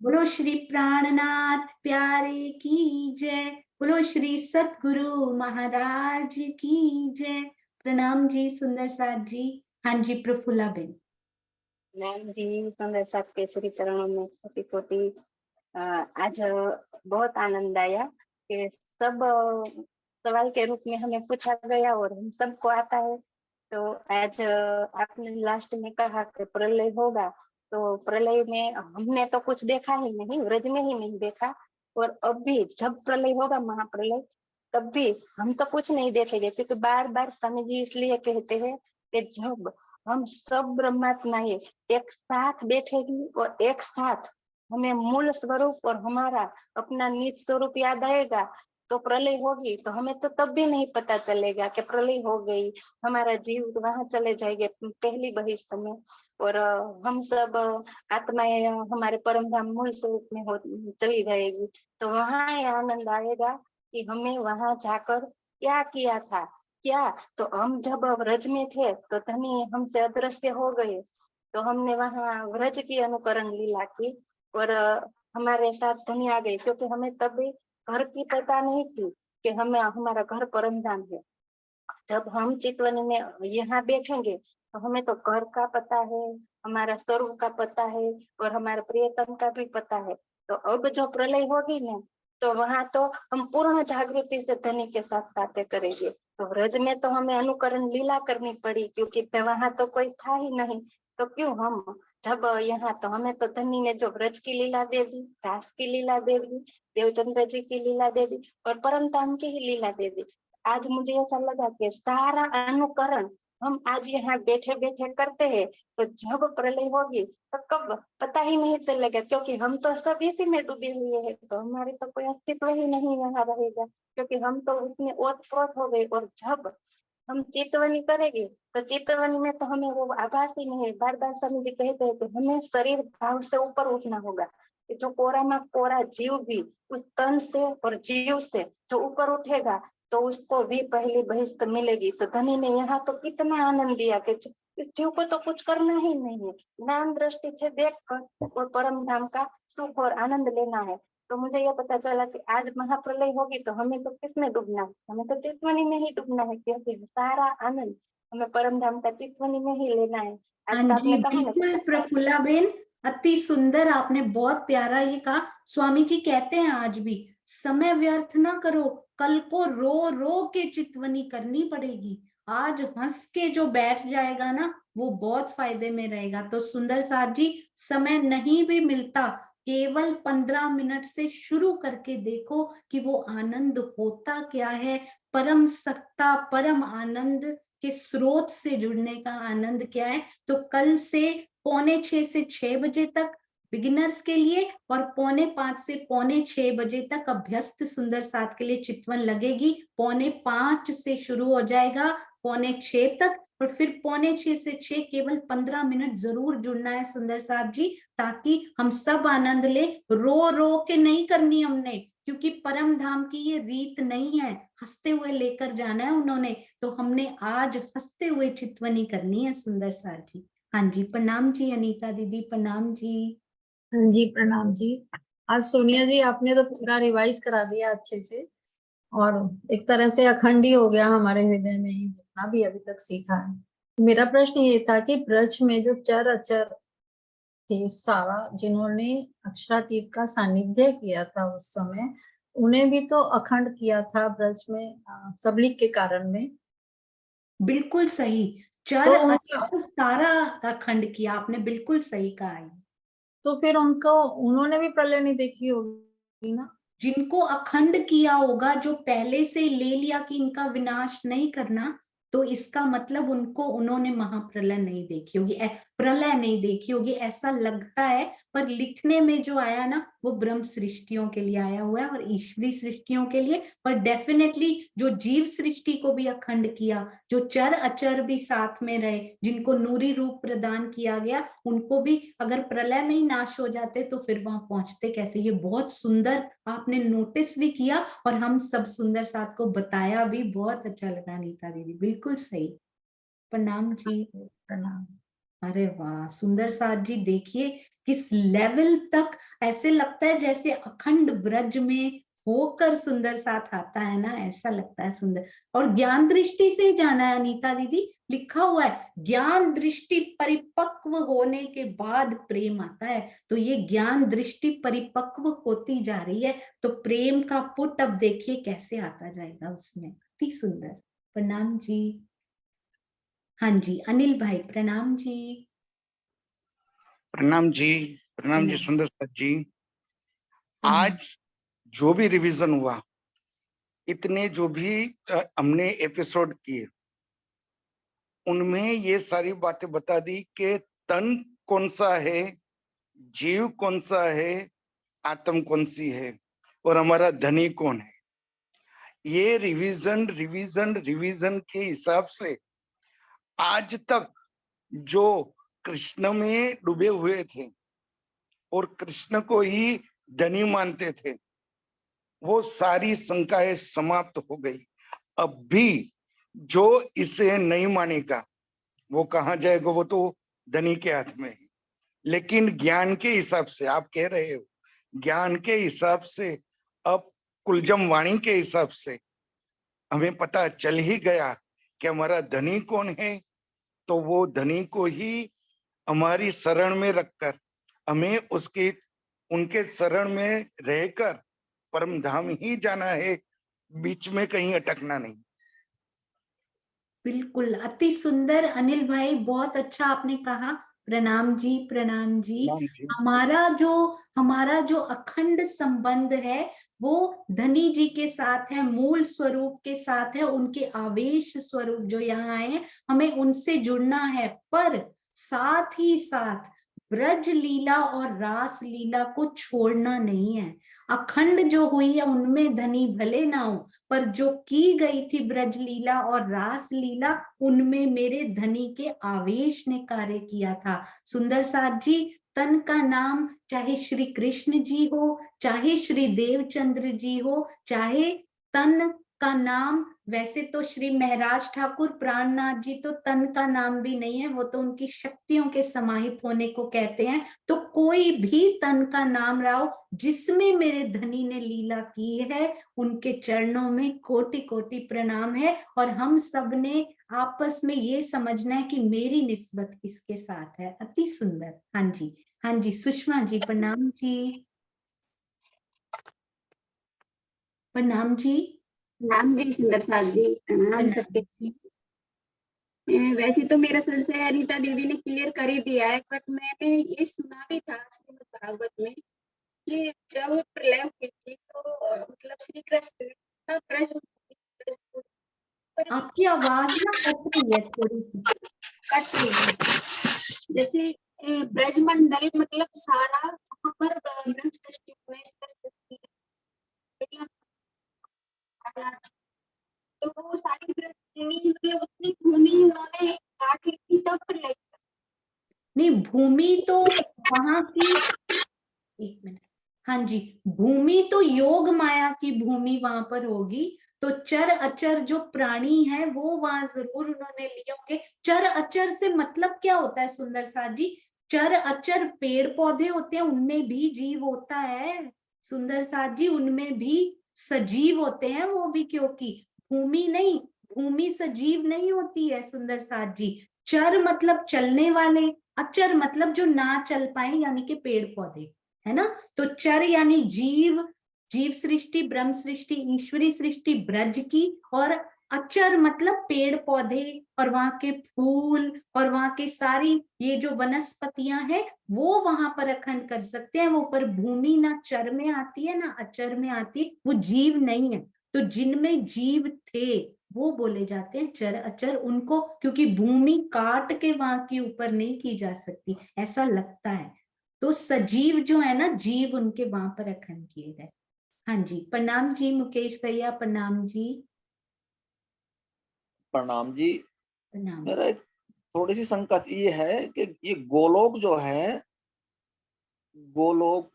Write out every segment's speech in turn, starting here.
बोलो श्री प्राणनाथ प्यारे की जय। बोलो श्री सतगुरु महाराज की जय। प्रणाम जी सुंदर साथ जी। हाँ जी प्रफुल्ला बेन। मैम जी, सुंदर साथ के श्री चरणों में कोटि कोटि आज बहुत आनंद आया कि सब सवाल के रूप में हमें पूछा गया और हम सबको आता है। तो आज आपने लास्ट में कहा कि प्रलय होगा, तो प्रलय में हमने तो कुछ देखा ही नहीं, व्रज में ही नहीं देखा। और अब भी जब प्रलय होगा, महाप्रलय, तब भी हम तो कुछ नहीं देखेंगे, क्योंकि बार बार स्वामी जी इसलिए कहते हैं कि जब हम सब ब्रह्मात्माएं एक साथ बैठेगी और एक साथ हमें मूल स्वरूप और हमारा अपना निज स्वरूप याद आएगा, तो प्रलय होगी। तो हमें तो तब भी नहीं पता चलेगा कि प्रलय हो गई, हमारा जीव तो वहां चले जाएंगे पहली बहिष्ठ में। और हम सब आत्माएं हमारे परम धाम मूल स्वरूप में चली जाएगी। तो वहां ये आनंद आएगा कि हमें वहां जाकर क्या किया था, क्या। तो हम जब व्रज में थे तो धनी हमसे अदृश्य हो गए, तो हमने वहां व्रज की अनुकरण लीला की और हमारे साथ धनी आ गई, क्योंकि हमें तभी घर की पता नहीं थी कि हमें हमारा घर परम धाम है। जब हम चितवन में यहाँ बैठेंगे तो हमें तो घर का पता है, हमारा स्वरूप का पता है और हमारे प्रियतम का भी पता है। तो अब जो प्रलय होगी ना, तो वहां तो हम पूर्ण जागृति से धनी के साथ बातें करेंगे। तो व्रज में तो हमें अनुकरण लीला करनी पड़ी, क्योंकि वहां तो कोई था ही नहीं। तो क्यों हम जब यहाँ, तो हमें तो धनी ने जो व्रज की लीला दे दी, दास की लीला दे दी, देवचंद्र जी की लीला दे दी और परम धाम की ही लीला दे दी। आज मुझे ऐसा लगा कि सारा अनुकरण हम आज यहाँ बैठे बैठे करते हैं, तो जब प्रलय होगी तो कब पता ही नहीं चलेगा, क्योंकि हम तो सब इसी में डूबे हुए हैं। तो हमारे तो कोई अस्तित्व ही नहीं यहाँ रहेगा, क्योंकि हम तो उसमें ओतप्रोत हो गए। और जब हम चितवनी करेंगे तो चितवनी में तो हमें वो आभास ही नहीं है। बार बार स्वामी जी कहते हैं कि हमें शरीर भाव से ऊपर उठना होगा। जो कोरा में कोरा जीव भी उस तन से और जीव से जो ऊपर उठेगा, तो उसको भी पहली बहिष्ठ मिलेगी। तो धनी ने यहाँ तो कितना आनंद दिया कि इस जीव को तो कुछ करना ही नहीं है, ज्ञान दृष्टि से देख कर और परम धाम का सुख और आनंद लेना है। तो मुझे यह पता चला कि आज महाप्रलय होगी तो हमें तो किसमें डूबना है, हमें तो चितवनी में ही डूबना है, क्योंकि सारा आनंद हमें परम धाम का चितवनी में ही लेना है। आज हाँ तो जी आपने कहा ना बिल्कुल प्रफुल्ला बेन, अति सुंदर आपने बहुत प्यारा ये कहा। स्वामी जी कहते हैं आज भी समय व्यर्थ ना करो, कल को रो रो के चितवनी करनी पड़ेगी। आज हंस के जो बैठ जाएगा ना वो बहुत फायदे में रहेगा। तो सुंदर साथ जी, समय नहीं भी मिलता, केवल 15 मिनट से शुरू करके देखो कि वो आनंद होता क्या है। परम सत्ता परम आनंद के स्रोत से जुड़ने का आनंद क्या है। तो कल से 4:45 से 6 बजे तक बिगिनर्स के लिए और 4:45 से 4:45 तक अभ्यस्त सुंदर साथ के लिए चितवन लगेगी। 4:45 से शुरू हो जाएगा 5:45 तक, और फिर 5:45 से 6 केवल 15 मिनट जरूर जुड़ना है सुंदर साथ जी, ताकि हम सब आनंद ले। रो रो के नहीं करनी हमने, क्योंकि परम धाम की ये रीत नहीं है, हंसते हुए लेकर जाना है उन्होंने। तो हमने आज हंसते हुए चितवनी करनी है सुंदर साथ जी। हाँ जी प्रणाम जी अनीता दीदी, प्रणाम जी। हाँ जी प्रणाम जी। आज सोनिया जी आपने तो पूरा रिवाइज करा दिया अच्छे से, और एक तरह से अखंड ही हो गया हमारे हृदय में ही जितना भी अभी तक सीखा है। मेरा प्रश्न ये था कि ब्रज में जो चर अचर थे सारा, जिन्होंने अक्षरातीत का सानिध्य किया था उस समय, उन्हें भी तो अखंड किया था ब्रज में सबलीक के कारण में। बिल्कुल सही, चर तो उनका, अचर सारा का खंड किया आपने, बिल्कुल सही कहा है। तो फिर उनको, उन्होंने भी प्रलय नहीं देखी होगी ना। जिनको अखंड किया होगा, जो पहले से ले लिया कि इनका विनाश नहीं करना, तो इसका मतलब उनको उन्होंने महाप्रलय नहीं देखी होगी, प्रलय नहीं देखी होगी ऐसा लगता है। पर लिखने में जो आया ना वो ब्रह्म सृष्टियों के लिए आया हुआ है और ईश्वरी सृष्टियों के लिए। पर डेफिनेटली जो जीव सृष्टि को भी अखंड किया, जो चर अचर भी साथ में रहे, जिनको नूरी रूप प्रदान किया गया, उनको भी अगर प्रलय में ही नाश हो जाते तो फिर वहां पहुंचते कैसे। ये बहुत सुंदर आपने नोटिस भी किया और हम सब सुंदर साथ को बताया भी, बहुत अच्छा लगा नीता दीदी, बिल्कुल सही। प्रणाम जी। प्रणाम। अरे वाह सुंदर साथ जी, देखिए किस लेवल तक ऐसे लगता है जैसे अखंड ब्रज में होकर सुंदर साथ आता है ना, ऐसा लगता है सुंदर। और ज्ञान दृष्टि से ही जाना है अनीता दीदी, लिखा हुआ है ज्ञान दृष्टि परिपक्व होने के बाद प्रेम आता है। तो ये ज्ञान दृष्टि परिपक्व होती जा रही है, तो प्रेम का पुट अब देखिए कैसे आता जाएगा उसमें। अति सुंदर। प्रणाम जी। हाँ जी अनिल भाई प्रणाम जी। प्रणाम जी। प्रणाम जी प्रणाम। सुंदर साथ जी। प्रणाम। आज जो भी रिवीजन हुआ, इतने जो भी हमने एपिसोड किए, उनमें ये सारी बातें बता दी कि तन कौन सा है, जीव कौन सा है, आत्म कौन सी है, और हमारा धनी कौन है। ये रिवीजन रिवीजन रिवीजन के हिसाब से आज तक जो कृष्ण में डूबे हुए थे और कृष्ण को ही धनी मानते थे, वो सारी शंकाएं समाप्त हो गई। अब भी जो इसे नहीं मानेगा वो कहाँ जाएगा, वो तो धनी के हाथ में है। लेकिन ज्ञान के हिसाब से आप कह रहे हो, ज्ञान के हिसाब से, अब कुलजम वाणी के हिसाब से हमें पता चल ही गया कि हमारा धनी कौन है। तो वो धनी को ही हमारी शरण में रखकर हमें उसके उनके शरण में रहकर परम धाम ही जाना है, बीच में कहीं अटकना नहीं। बिल्कुल अति सुंदर अनिल भाई, बहुत अच्छा आपने कहा। प्रणाम जी प्रणाम जी। राम जी। हमारा जो अखंड संबंध है वो धनी जी के साथ है, मूल स्वरूप के साथ है, उनके आवेश स्वरूप जो यहाँ आए हैं, हमें उनसे जुड़ना है। पर साथ ही साथ ब्रज लीला और रास लीला को छोड़ना नहीं है। अखंड जो हुई है उनमें धनी भले ना हो, पर जो की गई थी ब्रज लीला और रास लीला, उनमें मेरे धनी के आवेश ने कार्य किया था। सुंदर साथ जी, तन का नाम चाहे श्री कृष्ण जी हो, चाहे श्री देवचंद्र जी हो, चाहे तन का नाम, वैसे तो श्री महराज ठाकुर प्राणनाथ जी तो तन का नाम भी नहीं है, वो तो उनकी शक्तियों के समाहित होने को कहते हैं। तो कोई भी तन का नाम लाओ, जिसमें मेरे धनी ने लीला की है, उनके चरणों में कोटि कोटि प्रणाम है। और हम सब ने आपस में ये समझना है कि मेरी निस्बत किसके साथ है। अति सुंदर। हाँ जी हाँ जी सुषमा जी प्रणाम जी। प्रणाम जी। प्रणाम जी सुंदर साथ जी, प्रणाम सबके। प्रणाम जी। वैसे तो मेरा संशय अनीता दीदी ने क्लियर कर ही दिया है, बट मैंने ये सुना भी था श्रीमद् भागवत में कि जब प्रलय हुई थी तो मतलब श्री कृष्ण का आपकी आवाज ना कट रही है थोड़ी सी। कट रही है। जैसे ब्रजमंडल मतलब सारा जहाँ पर ब्रह्म सृष्टि में तो वो सारी भूमि मतलब उतनी भूमि उन्होंने काट ली थी तब प्रलय। नहीं भूमि तो वहां की, एक मिनट, हाँ जी, भूमि तो योग माया की भूमि वहां पर होगी। तो चर अचर जो प्राणी है वो वहां जरूर उन्होंने लिए होंगे। चर अचर से मतलब क्या होता है सुंदर साथ जी? चर अचर पेड़ पौधे होते हैं, उनमें भी जीव होता है सुंदर साथ जी, उनमें भी सजीव होते हैं वो भी, क्योंकि भूमि नहीं, भूमि सजीव नहीं होती है सुंदर साथ जी। चर मतलब चलने वाले, अचर मतलब जो ना चल पाए, यानी कि पेड़ पौधे, है ना। तो चर यानी जीव, जीव सृष्टि, ब्रह्म सृष्टि, ईश्वरी सृष्टि ब्रज की। और अचर मतलब पेड़ पौधे और वहां के फूल और वहां के सारी ये जो वनस्पतियां हैं वो वहां पर अखंड कर सकते हैं वो। पर भूमि ना चर में आती है ना अचर में आती है, वो जीव नहीं है। तो जिनमें जीव थे वो बोले जाते हैं चर अचर उनको, क्योंकि भूमि काट के वहां के ऊपर नहीं की जा सकती, ऐसा लगता है। तो सजीव जो है ना, जीव उनके वहां पर अखंड किए गए। हाँ जी प्रणाम जी मुकेश भैया, प्रणाम जी। प्रणाम जी। प्रणाम। मेरा एक थोड़ी सी शंका ये है कि ये गोलोक जो है, गोलोक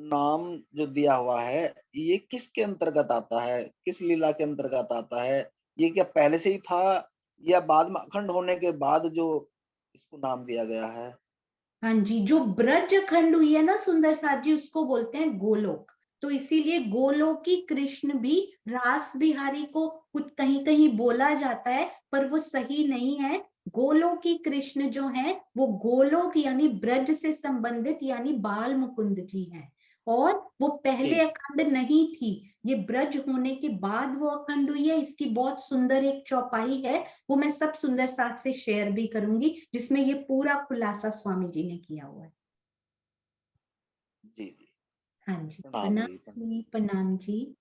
नाम जो दिया हुआ है, ये किसके अंतर्गत आता है, किस लीला के अंतर्गत आता है? ये क्या पहले से ही था या बाद में अखंड होने के बाद जो इसको नाम दिया गया है। हाँ जी, जो ब्रज खंड हुई है ना सुंदर साथ जी, उसको बोलते हैं गोलोक। तो इसीलिए गोलोकी कृष्ण भी रास बिहारी को कुछ कहीं कहीं बोला जाता है, पर वो सही नहीं है। गोलोकी कृष्ण जो है वो गोलोक यानी ब्रज से संबंधित यानी बाल मुकुंद जी हैं, और वो पहले जी अखंड नहीं थी, ये ब्रज होने के बाद वो अखंड हुई है। इसकी बहुत सुंदर एक चौपाई है, वो मैं सब सुंदर साथ से शेयर भी करूंगी, जिसमें ये पूरा खुलासा स्वामी जी ने किया हुआ है। जी जी। हाँ जी, प्रणाम प्रणाम जी, प्रणाम। जी, प्रणाम जी।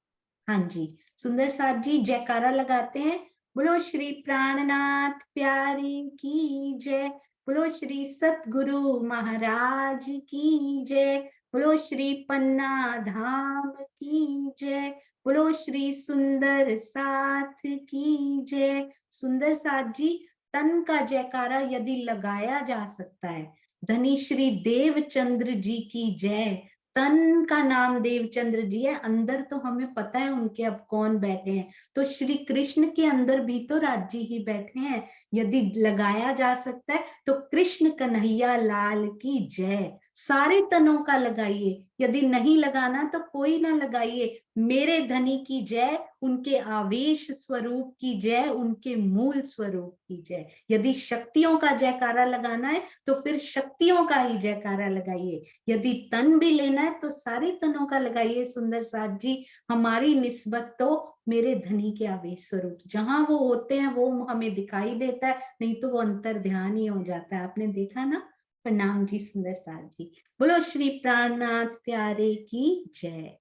हाँ जी, सुंदर साथ जी जयकारा लगाते हैं। बोलो श्री प्राणनाथ प्यारी की जय, बोलो श्री सतगुरु महाराज की जय, बोलो श्री पन्ना धाम की जय, बोलो श्री सुंदर साथ की जय। सुंदर साथ जी, तन का जयकारा यदि लगाया जा सकता है, धनी श्री देवचंद्र जी की जय। तन का नाम देवचंद्र जी है, अंदर तो हमें पता है उनके अब कौन बैठे हैं, तो श्री कृष्ण के अंदर भी तो राज जी ही बैठे हैं। यदि लगाया जा सकता है तो कृष्ण कन्हैया लाल की जय, सारे तनों का लगाइए। यदि नहीं लगाना तो कोई ना लगाइए, मेरे धनी की जय, उनके आवेश स्वरूप की जय, उनके मूल स्वरूप की जय। यदि शक्तियों का जयकारा लगाना है तो फिर शक्तियों का ही जयकारा लगाइए। यदि तन भी लेना है तो सारे तनों का लगाइए। सुंदर साथ जी, हमारी निस्बत तो मेरे धनी के आवेश स्वरूप, जहां वो होते हैं वो हमें दिखाई देता है, नहीं तो वो अंतर ध्यान ही हो जाता है। आपने देखा ना। प्रणाम जी सुंदर साथ जी, बोलो श्री प्राणनाथ प्यारे की जय।